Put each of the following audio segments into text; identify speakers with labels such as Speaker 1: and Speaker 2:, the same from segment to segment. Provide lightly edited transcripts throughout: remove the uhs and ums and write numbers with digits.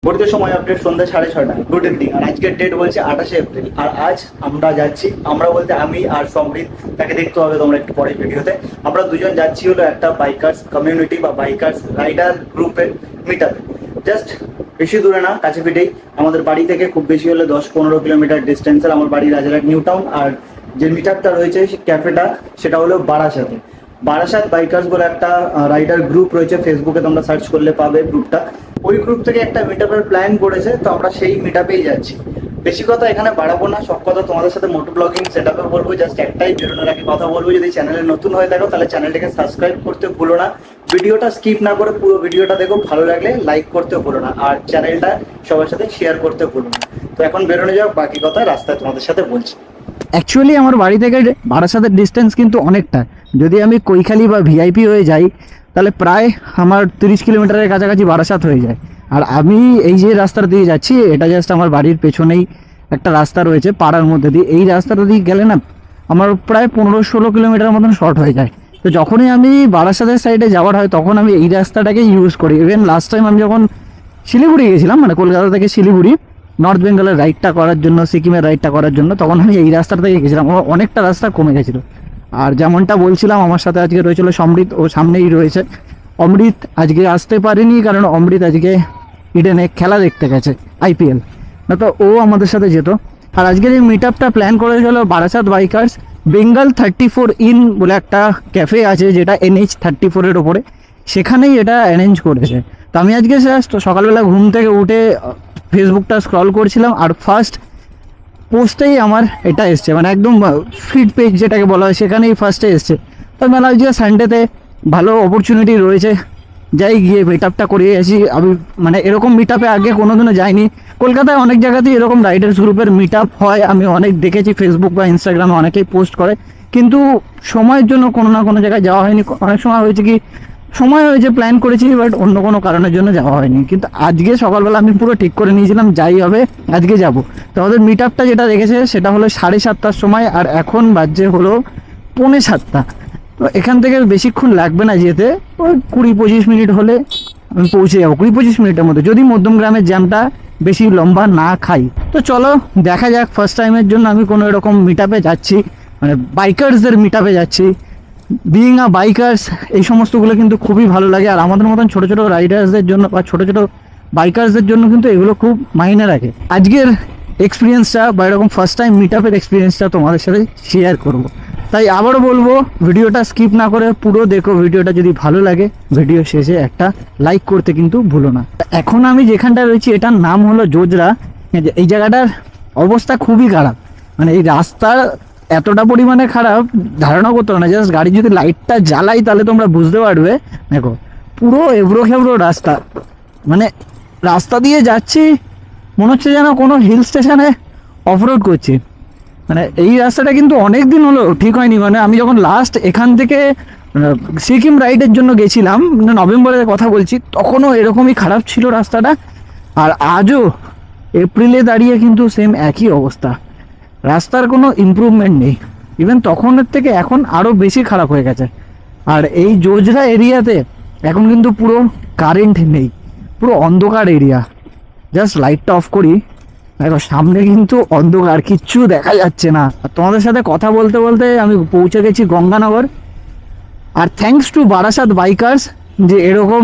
Speaker 1: ঘড়িতে সময় আপডেট সন্ধ্যা 6:30, good evening. আর আজকের ডেট বলছে 28শে এপ্রিল। আর আজ আমরা যাচ্ছি, আমরা বলতে আমি আর সমৃদ্ধ, তাকে দেখতে হবে তোমরা একটু পরে ভিডিওতে। আমরা দুজন যাচ্ছি হলো একটা বাইকার্স কমিউনিটি বা বাইকার্স রাইডার গ্রুপের মিটআপে। জাস্ট বেশি দূরে না, কাছে পিঠেই। আমাদের বাড়ি থেকে খুব বেশি হলে 10-15 কিলোমিটার ডিস্টেন্সের আমার বাড়ি রাজারহাট নিউ টাউন। আর যে মিটআপটা রয়েছে ক্যাফেটা সেটা হলো বারাসাতে। বারাসাত বাইকার্স বলে একটা রাইডার গ্রুপ রয়েছে, ফেসবুকে তোমরা সার্চ করলে পাবে গ্রুপটা। ওই গ্রুপ থেকে একটা মিটআপের প্ল্যান করেছে, তো আমরা সেই মিটআপেই যাচ্ছি। বেশি কথা এখানে বাড়াবো না, সব কথা তোমাদের সাথে মোটো ব্লগিং সেটআপে বলবো। জাস্ট একটাই বেরোনোর আগে কথা বলবো, যদি চ্যানেলে নতুন হয়ে থাকো তাহলে চ্যানেলটাকে সাবস্ক্রাইব করতে ভুলো না। ভিডিওটা স্কিপ না করে পুরো ভিডিওটা দেখো, ভালো লাগলে লাইক করতে ভুলো না, আর চ্যানেলটা সবার সাথে শেয়ার করতে ভুলো না। তো এখন বেরোনো যাও, বাকি কথা রাস্তায় তোমাদের সাথে বলছি।
Speaker 2: অ্যাকচুয়ালি আমার বাড়ি থেকে বারাসাতের ডিস্টেন্স কিন্তু অনেকটা। যদি আমি কৈখালি বা ভিআইপি হয়ে যাই তাহলে প্রায় আমার 30 কিলোমিটারের কাছাকাছি বারাসাত হয়ে যায়। আর আমি এই যে রাস্তাটা দিয়ে যাচ্ছি, এটা জাস্ট আমার বাড়ির পেছনেই একটা রাস্তা রয়েছে পাড়ার মধ্যে দিয়ে। এই রাস্তাটা দিয়ে গেলে না আমার প্রায় 15-16 কিলোমিটার মতন শর্ট হয়ে যায়। তো যখনই আমি বারাসাতের সাইডে যাওয়ার হয় তখন আমি এই রাস্তাটাকে ইউজ করি। ইভেন লাস্ট টাইম আমি যখন শিলিগুড়ি গেছিলাম, মানে কলকাতা থেকে শিলিগুড়ি নর্থ বেঙ্গলের রাইডটা করার জন্য, সিকিমের রাইডটা করার জন্য, তখন আমি এই রাস্তাটা থেকে গেছিলাম। আমার অনেকটা রাস্তা কমে গেছিলো। আর যেমনটা বলছিলাম, আমার সাথে আজকে রয়েছিল সমৃদ্ধ, ও সামনেই রয়েছে। অমৃত আজকে আসতে পারেনি কারণ অমৃত আজকে ইডেনে খেলা দেখতে গেছে IPL, না তো ও আমাদের সাথে যেত। আর আজকের এই মিটআপটা প্ল্যান করেছিল বারাসাত বাইকার্স। বেঙ্গল 34 ইন বলে একটা ক্যাফে আছে যেটা NH34-এর ওপরে, সেখানেই এটা অ্যারেঞ্জ করেছে। তো আমি আজকে জাস্ট সকালবেলা ঘুম থেকে উঠে ফেসবুকটা স্ক্রল করছিলাম, আর ফার্স্ট পোস্টেই আমার এটা এসছে, মানে একদম ফিড পেজ যেটাকে বলা হয়, সেখানেই ফার্স্টে এসছে। তো মেলা যে সানডেতে ভালো অপরচুনিটি রয়েছে, যাই গিয়ে মিটআপটা করিয়ে আসি। আমি মানে এরকম মিটআপে আগে কোনোদিনও যাইনি। কলকাতায় অনেক জায়গাতেই এরকম রাইডার্স গ্রুপের মিটআপ হয়, আমি অনেক দেখেছি, ফেসবুক বা ইনস্টাগ্রামে অনেকেই পোস্ট করে, কিন্তু সময়ের জন্য কোনো না কোনো জায়গায় যাওয়া হয়নি। অনেক সময় হয়েছে কি, সময় হয়েছে প্ল্যান করেছি, বাট অন্য কোনো কারণের জন্য যাওয়া হয়নি। কিন্তু আজকে সকালবেলা আমি পুরো ঠিক করে নিয়েছিলাম যাই হবে আজকে যাব। তো আমাদের মিটআপটা যেটা রেখেছে সেটা হলো 7:30টার সময়, আর এখন বাজছে হলো 6:45। তো এখান থেকে বেশিক্ষণ লাগবে না যেতে, ওই 20-25 মিনিট হলে আমি পৌঁছে যাবো, 20-25 মিনিটের মধ্যে, যদি মধ্যমগ্রামের জ্যামটা বেশি লম্বা না খাই। তো চলো দেখা যাক। ফার্স্ট টাইমের জন্য আমি কোনো এরকম মিটআপে যাচ্ছি, মানে বাইকার্সদের মিটআপে যাচ্ছি। বিইং আ বাইকার্স এই সমস্তগুলো কিন্তু খুবই ভালো লাগে। আর আমাদের মতন ছোটো ছোটো রাইডার্সদের জন্য বা ছোটো ছোটো বাইকার্সদের জন্য কিন্তু এগুলো খুব মাইনে রাখে। আজকের এক্সপিরিয়েন্সটা বা এরকম ফার্স্ট টাইম মিটআপের এক্সপিরিয়েন্সটা তোমাদের সাথে শেয়ার করব। তাই আবারও বলবো, ভিডিওটা স্কিপ না করে পুরো দেখো। ভিডিওটা যদি ভালো লাগে ভিডিও শেষে একটা লাইক করতে কিন্তু ভুলো না। এখন আমি যেখানটায় রয়েছি এটার নাম হলো জোজরা। এই জায়গাটার অবস্থা খুবই খারাপ, মানে এই রাস্তার এতটা পরিমাণে খারাপ ধারণা করতে হবে না। জাস্ট গাড়ি যদি লাইটটা জ্বালাই তাহলে তোমরা বুঝতে পারবে। দেখো পুরো এবড়ো খেবড়ো রাস্তা, মানে রাস্তা দিয়ে যাচ্ছি মনে হচ্ছে যেন কোনো হিল স্টেশনে অফরোড করছি। মানে এই রাস্তাটা কিন্তু অনেক দিন হলো ঠিক হয়নি। মানে আমি যখন লাস্ট এখান থেকে সিকিম রাইডের জন্য গেছিলাম, নভেম্বরের কথা বলছি, তখনও এরকমই খারাপ ছিল রাস্তাটা। আর আজও এপ্রিলে দাঁড়িয়ে কিন্তু সেম একই অবস্থা, রাস্তার কোনো ইমপ্রুভমেন্ট নেই। ইভেন তখনের থেকে এখন আরও বেশি খারাপ হয়ে গেছে। আর এই জোজরা এরিয়াতে এখন কিন্তু পুরো কারেন্ট নেই, পুরো অন্ধকার এরিয়া। জাস্ট লাইটটা অফ করি, দেখো সামনে কিন্তু অন্ধকার, কিচ্ছু দেখা যাচ্ছে না। আর তোমাদের সাথে কথা বলতে বলতে আমি পৌঁছে গেছি গঙ্গানগর। আর থ্যাঙ্কস টু বারাসাত বাইকার্স যে এরকম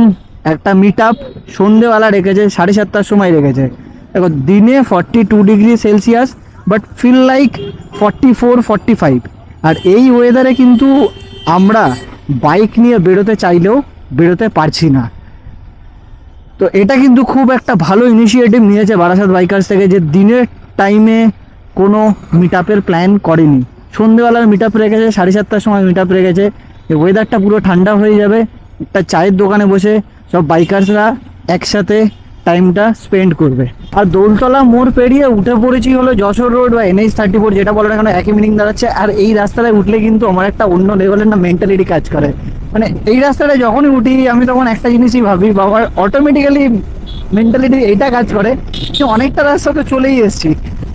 Speaker 2: একটা মিটআপ সন্ধেবেলা রেখেছে, 7:30টার সময় রেখেছে। দেখো দিনে 42 degree Celsius, but feel like 44-45। আর এই ওয়েদারে কিন্তু আমরা বাইক নিয়ে বেরোতে চাইলেও বেরোতে পারছি না। তো এটা কিন্তু খুব একটা ভালো ইনিশিয়েটিভ নিয়েছে বারাসাত বাইকার্স থেকে, যে দিনের টাইমে কোনো মিটআপের প্ল্যান করেনি, সন্ধ্যেবেলার মিটআপ রেখেছে, 7:30টার সময় মিটআপ রেখেছে। ওয়েদারটা পুরো ঠান্ডা হয়ে যাবে, একটা চায়ের দোকানে বসে সব বাইকার্সরা একসাথে টাইমটা স্পেন্ড করবে। আর দোলতলা মোড় পেরিয়ে উঠে পড়েছি হলো যশোর রোড বা NH34, যেটা বলার এখন একই মিনিং দাঁড়াচ্ছে। আর এই রাস্তাটায় উঠলে কিন্তু আমার একটা অন্য লেভেলের না মেন্টালিটি কাজ করে। মানে এই রাস্তাটায় যখনই উঠি আমি তখন একটা জিনিসই ভাবি, বাবা অটোমেটিক্যালি মেন্টালিটি এইটা কাজ করে যে অনেকটা রাস্তা তো চলেই এসেছি,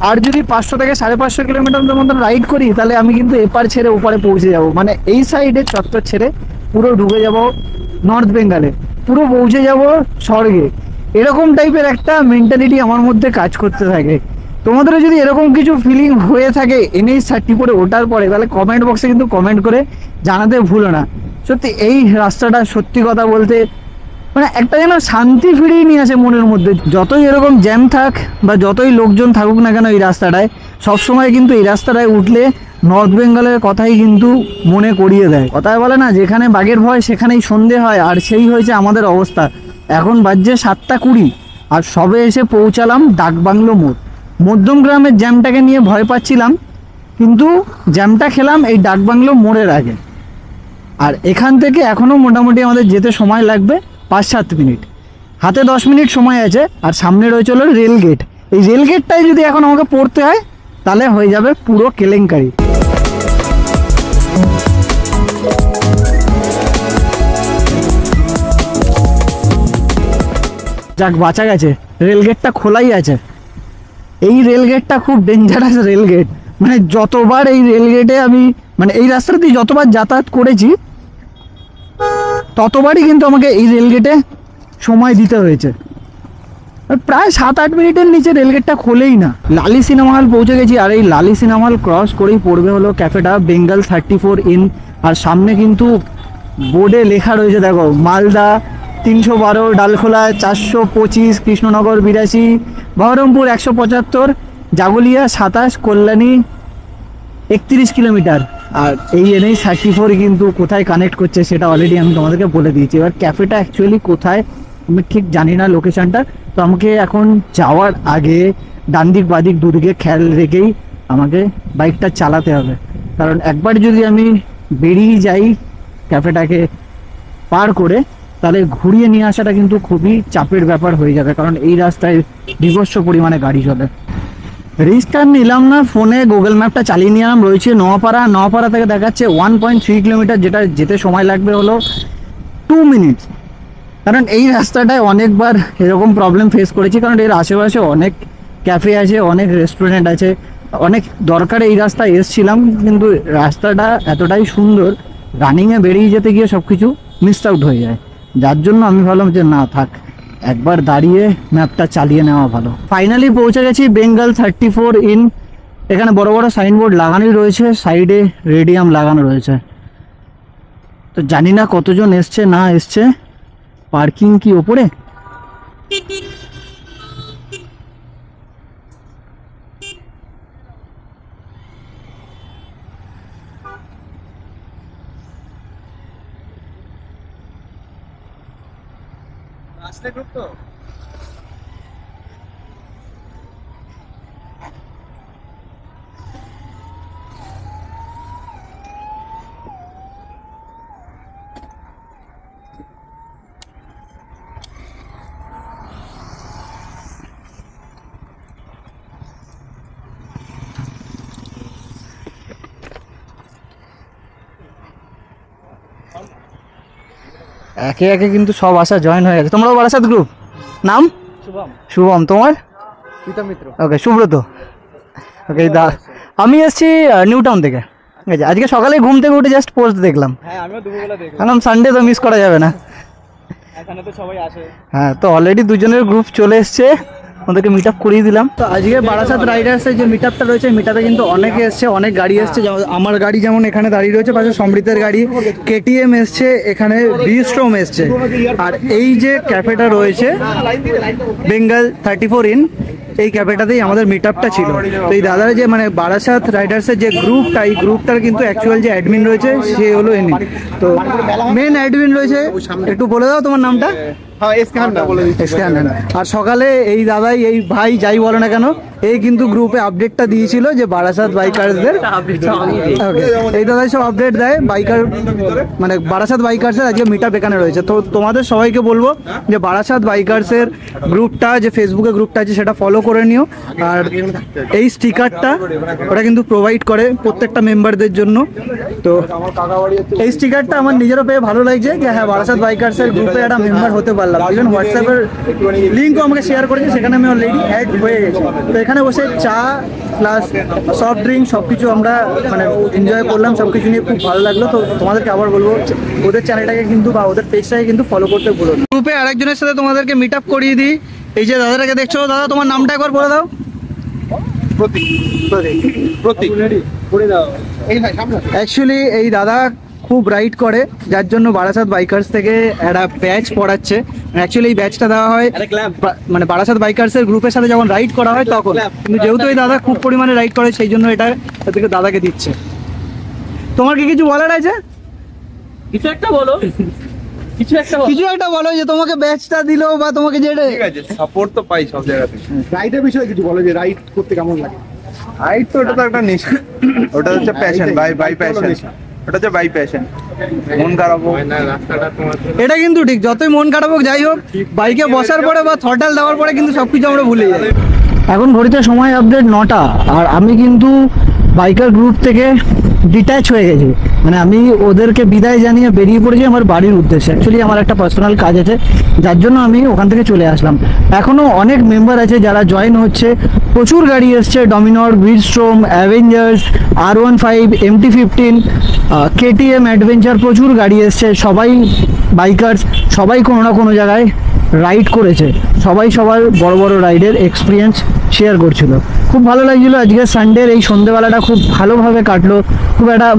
Speaker 2: আর যদি 500 থেকে 550 কিলোমিটার মতন রাইড করি তাহলে আমি কিন্তু এপার ছেড়ে ওপারে পৌঁছে যাব। মানে এই সাইডে চত্বর ছেড়ে পুরো ঢুকে যাব নর্থ বেঙ্গলে, পুরো পৌঁছে যাব স্বর্গে। এরকম টাইপের একটা মেন্টালিটি আমার মধ্যে কাজ করতে থাকে। তোমাদেরও যদি এরকম কিছু ফিলিং হয়ে থাকে NH-34 ওঠার পরে, তাহলে কমেন্ট বক্সে কিন্তু কমেন্ট করে জানাতে ভুলো না। সত্যি এই রাস্তাটা সত্যি কথা বলতে মানে একটা যেন শান্তি ফিরিয়ে নিয়ে আসে মনের মধ্যে। যতই এরকম জ্যাম থাক বা যতই লোকজন থাকুক না কেন এই রাস্তাটায়, সবসময় কিন্তু এই রাস্তাটায় উঠলে নর্থ বেঙ্গলের কথাই কিন্তু মনে করিয়ে দেয়। কথায় বলে না, যেখানে বাঘের ভয় সেখানেই সন্ধে হয়, আর সেই হয়েছে আমাদের অবস্থা। এখন বাজছে 7:20 আর সবে এসে পৌঁছালাম ডাকবাংলো মোড়। মধ্যমগ্রামের জ্যামটাকে নিয়ে ভয় পাচ্ছিলাম, কিন্তু জ্যামটা খেলাম এই ডাকবাংলো মোড়ের আগে। আর এখান থেকে এখনও মোটামুটি আমাদের যেতে সময় লাগবে 5-7 মিনিট। হাতে 10 মিনিট সময় আছে, আর সামনে রয়েছে হলো রেলগেট। এই রেলগেটটাই যদি এখন আমাকে পড়তে হয় তাহলে হয়ে যাবে পুরো কেলেঙ্কারি। যাক বাঁচা গেছে, রেলগেটটা খোলাই আছে। এই রেলগেটটা খুব ডেঞ্জারাস রেলগেট, মানে যতবার এই রেলগেটে আমি মানে এই রাস্তা দিয়ে যতবার যাতায়াত করেছি ততবারই কিন্তু আমাকে এই রেলগেটে সময় দিতে হয়েছে। প্রায় 7-8 মিনিটের নিচে রেলগেটটা খোলেই না। লালি সিনেমা হল পৌঁছে গেছি, আর এই লালি সিনেমা হল ক্রস করেই পড়বে হলো ক্যাফেটা বেঙ্গল 34 ইন। আর সামনে কিন্তু বোর্ডে লেখা রয়েছে, দেখো, মালদা 312, ডালখোলা 425, কৃষ্ণনগর 82, বহরমপুর 175, জাগুলিয়া 27, কল্যাণী 31 কিলোমিটার। আর এই NH-34 কিন্তু কোথায় কানেক্ট করছে সেটা অলরেডি আমি তোমাদেরকে বলে দিয়েছি। এবার ক্যাফেটা অ্যাকচুয়ালি কোথায় আমি ঠিক জানি না লোকেশনটা, তো আমাকে এখন যাওয়ার আগে ডান দিক বাদিক দুদিকে খেয়াল রেখেই আমাকে বাইকটা চালাতে হবে। কারণ একবার যদি আমি বেরিয়ে যাই ক্যাফেটাকে পার করে, তাহলে ঘুরিয়ে নিয়ে আসাটা কিন্তু খুবই চাপের ব্যাপার হয়ে যাবে, কারণ এই রাস্তায় বিভৎস পরিমাণে গাড়ি চলে। রিস্ক আর নিলাম না, ফোনে গুগল ম্যাপটা চালিয়ে নিলাম। রয়েছে নোয়াপাড়া, নোয়াপাড়া থেকে দেখাচ্ছে 1.3 কিলোমিটার, যেটা যেতে সময় লাগবে হলো 2 মিনিট। কারণ এই রাস্তাটায় অনেকবার এরকম প্রবলেম ফেস করেছি, কারণ এর আশেপাশে অনেক ক্যাফে আছে, অনেক রেস্টুরেন্ট আছে, অনেক দরকারে এই রাস্তায় এসছিলাম, কিন্তু রাস্তাটা এতটাই সুন্দর, রানিংয়ে বেরিয়ে যেতে গিয়ে সব কিছু মিস আউট হয়ে যায়। যার জন্য আমি ভাবলাম যে না থাক, একবার দাঁড়িয়ে ম্যাপটা চালিয়ে নেওয়া ভালো। ফাইনালি পৌঁছে গেছি বেঙ্গল 34 ইন। এখানে বড় বড় সাইনবোর্ড লাগানোই রয়েছে, সাইডে রেডিয়াম লাগানো রয়েছে। তো জানি না কতজন এসছে না এসছে, পার্কিং কি ওপরে?
Speaker 1: আসলে গ্রুপ তো
Speaker 2: একে একে কিন্তু সব আসা জয়েন হয়ে গেছে। তোমরাও বারাসাত গ্রুপ? নাম?
Speaker 1: শুভম।
Speaker 2: শুভম। তোমার?
Speaker 1: প্রীতম মিত্র।
Speaker 2: ওকে, সুব্রত। ওকে, আমি এসেছি নিউ টাউন থেকে। ঠিক আছে, আজকে সকালে ঘুম থেকে উঠে জাস্ট পোস্ট দেখলাম।
Speaker 1: হ্যাঁ, আমিও দুপুরবেলা দেখলাম।
Speaker 2: কারণ সানডে তো মিস করা যাবে না।
Speaker 1: এখানে তো সবাই আসে।
Speaker 2: হ্যাঁ, তো অলরেডি দুজনের গ্রুপ চলে এসছে, ওদেরকে মিট আপ করিয়ে দিলাম। তো আজকে বারাসাত রাইডার্সের যে মিট আপটা রয়েছে, মিট আপে কিন্তু অনেকে এসছে, অনেক গাড়ি এসছে। আমার গাড়ি যেমন এখানে দাঁড়িয়ে রয়েছে, পাশে সমৃদ্ধের গাড়ি, KTM এসছে, এখানে বিস্ট্রোম এসছে। আর এই যে ক্যাফেটা রয়েছে বেঙ্গল 34 ইন, এই ক্যাফেটাতেই আমাদের মিট আপটা ছিল। তো এই দাদার যে মানে বারাসাত রাইডার্সের যে গ্রুপটা, এই গ্রুপটার কিন্তু অ্যাকচুয়াল যে অ্যাডমিন রয়েছে সে হলো এনি। তো মেন অ্যাডমিন রয়েছে, একটু বলে দাও তোমার নামটা। আর সকালে এই দাদাই, এই ভাই যাই বলো না কেন, এই কিন্তু গ্রুপে আপডেটটা দিয়েছিল যে বারাসাত বাইকার্সদের। এই দাদাই সব আপডেট দেয় বাইকার, মানে বারাসাত বাইকার্সের আজকে মিট আপ এখানে রয়েছে। তো তোমাদের সবাইকে বলবো যে বারাসাত বাইকার্সের গ্রুপটা, যে ফেসবুকে গ্রুপটা আছে সেটা ফলো করে নিও। আর এই স্টিকারটা ওরা কিন্তু প্রোভাইড করে প্রত্যেকটা মেম্বারদের জন্য। তো এই স্টিকারটা আমার নিজেরও পেয়ে ভালো লাগছে যে হ্যাঁ, বারাসাত বাইকার্সের গ্রুপে একটা মেম্বার হতে পারলাম। ইভেন হোয়াটসঅ্যাপের লিঙ্কও আমাকে শেয়ার করেছে, সেখানে আমি অলরেডি অ্যাড হয়ে গেছি। তো এখানে বসে চা প্লাস সফট ড্রিঙ্ক সব কিছু আমরা মানে এনজয় করলাম, সব কিছু নিয়ে খুব ভালো লাগলো। তো তোমাদেরকে আবার বলবো ওদের চ্যানেলটাকে কিন্তু বা ওদের পেজটাকে কিন্তু ফলো করতে ভুলো না। গ্রুপে আরেকজনের সাথে তোমাদেরকে মিট আপ করিয়ে দিই, এই যে দাদাটাকে দেখছো, দাদা তোমার নামটা একবার বলে দাও। অ্যাকচুয়ালি এই দাদা খুব রাইড করে, যার জন্য বারাসাত বাইকার্স থেকে একটা ব্যাচ পড়াচ্ছে। অ্যাকচুয়ালি এই ব্যাচটা দেওয়া হয় মানে বারাসাত বাইকার্সের গ্রুপের সাথে যখন রাইড করা হয় তখন, কিন্তু যেহেতু এই দাদা খুব পরিমাণে রাইড করে সেই জন্য এটা থেকে দাদাকে দিচ্ছে। তোমার কি কিছু বলার আছে?
Speaker 3: কিছু একটা বলো, কিছু একটা
Speaker 2: বলো যে তোমাকে ব্যাচটা দিলো বা তোমাকে যেটা
Speaker 4: ঠিক আছে, সাপোর্ট তো পাই সব জায়গাতে।
Speaker 5: রাইডের বিষয়ে কিছু বলো, যে রাইড করতে কেমন লাগে?
Speaker 4: রাইড তো ওটা তো একটা নেশা, ওটা হচ্ছে প্যাশন, বাই প্যাশন, ওটা হচ্ছে বাই প্যাশন। মন খারাপ হোক,
Speaker 2: এটা কিন্তু ঠিক, যতই মন খারাপ হোক যাই হোক, বাইকে বসার পরে বা থ্রটাল দেওয়ার পরে কিন্তু সবকিছু আমরা ভুলে যাই। এখন ঘড়িতে সময় আপডেট 9টা, আর আমি কিন্তু বাইকার গ্রুপ থেকে ডিট্যাচ হয়ে গেছি। মানে আমি ওদেরকে বিদায় জানিয়ে বেরিয়ে পড়েছি আমার বাড়ির উদ্দেশ্যে। অ্যাকচুয়ালি আমার একটা পার্সোনাল কাজ আছে, যার জন্য আমি ওখান থেকে চলে আসলাম। এখনও অনেক মেম্বার আছে যারা জয়েন হচ্ছে, প্রচুর গাড়ি এসছে, ডমিনর, গ্রিডস্ট্রোম, Avengers, R15, MT-15, KTM adventure, প্রচুর গাড়ি এসছে। সবাই বাইকার্স, সবাই কোনো না কোনো জায়গায় রাইড করেছে, সবাই সবার বড় বড় রাইডের এক্সপিরিয়েন্স শেয়ার করছিল। খুব ভালো লাগছিল। আজকে সানডের এই সন্ধেবেলাটা খুব ভালোভাবে কাটলো, খুব একটা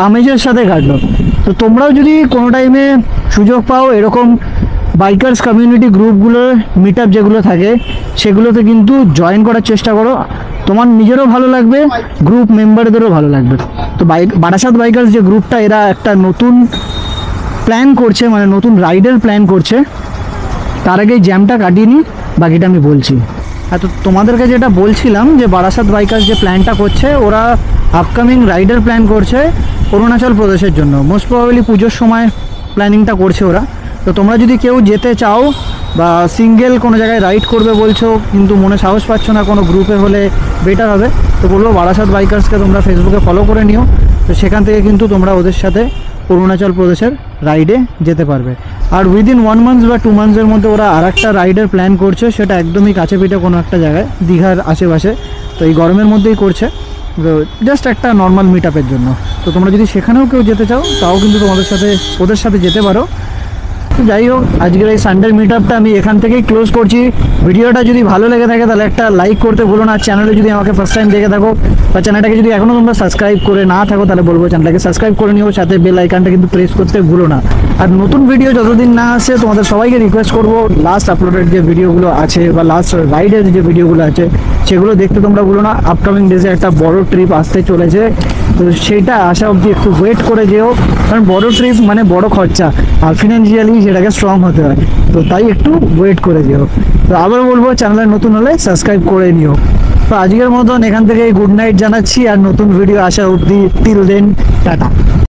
Speaker 2: আমেজের সাথে কাটলো। তো তোমরাও যদি কোনো টাইমে সুযোগ পাও এরকম বাইকার্স কমিউনিটি গ্রুপগুলোর মিট আপ যেগুলো থাকে সেগুলোতে কিন্তু জয়েন করার চেষ্টা করো, তোমার নিজেরও ভালো লাগবে, গ্রুপ মেম্বারদেরও ভালো লাগবে। তো বারাসাত বাইকার্স যে গ্রুপটা, এরা একটা নতুন প্ল্যান করছে, মানে নতুন রাইডের প্ল্যান করছে। তার আগে জ্যামটা কাটিয়ে নিই, বাকিটা আমি বলছি। তো তোমাদেরকে যেটা বলছিলাম যে বারাসাত বাইকার্স যে প্ল্যানটা করছে, ওরা আপকামিং রাইডের প্ল্যান করছে অরুণাচল প্রদেশের জন্য। মোস্ট প্রবাবলি পুজোর সময় প্ল্যানিংটা করছে ওরা। তো তোমরা যদি কেউ যেতে চাও বা সিঙ্গেল কোনো জায়গায় রাইড করবে বলছো কিন্তু মনে সাহস পাচ্ছ না, কোনো গ্রুপে হলে বেটার হবে, তো বলবো বারাসাত বাইকার্সকে তোমরা ফেসবুকে ফলো করে নিও। তো সেখান থেকে কিন্তু তোমরা ওদের সাথে অরুণাচল প্রদেশের রাইডে যেতে পারবে। আর উইদিন 1 মান্থ বা 2 মান্থসের মধ্যে ওরা আর একটা রাইডের প্ল্যান করছে, সেটা একদমই কাছে পিঠে কোনো একটা জায়গায়, দীঘার আশেপাশে। তো এই গরমের মধ্যেই করছে, জাস্ট একটা নর্মাল মিট আপের জন্য। তো তোমরা যদি সেখানেও কেউ যেতে চাও তাও কিন্তু ওদের সাথে যেতে পারো। তো যাই হোক, আজকের এই সানডে মিট আপটা আমি এখান থেকেই ক্লোজ করছি। ভিডিওটা যদি ভালো লেগে থাকে তাহলে একটা লাইক করতে ভুলো না। চ্যানেলে যদি আমাকে ফার্স্ট টাইম দেখে থাকো বা চ্যানেলটাকে যদি এখনও তোমরা সাবস্ক্রাইব করে না থাকো তাহলে বলবো চ্যানেলটাকে সাবস্ক্রাইব করে নিও, সাথে বেল আইকনটা কিন্তু প্রেস করতে ভুলো না। আর নতুন ভিডিও যতদিন না আসে তোমাদের সবাইকে রিকোয়েস্ট করবো, লাস্ট আপলোডেড যে ভিডিওগুলো আছে বা লাস্ট রাইডের যে ভিডিওগুলো আছে সেগুলো দেখতে তোমরা ভুলো না। আপকামিং ডেজে একটা বড় ট্রিপ আসতে চলেছে, তো সেটা আসা অবধি একটু ওয়েট করে যেও, কারণ বড় ট্রিপ মানে বড় খরচা, আর ফিনান্সিয়ালি সেটাকে স্ট্রং হতে হয়। তো তাই একটু ওয়েট করে যেও। তো আবার বলবো, চ্যানেলে নতুন হলে সাবস্ক্রাইব করে নিও। তো আজকের মতন এখান থেকে গুড নাইট জানাচ্ছি, আর নতুন ভিডিও আসা অবধি টিল দেন টাটা।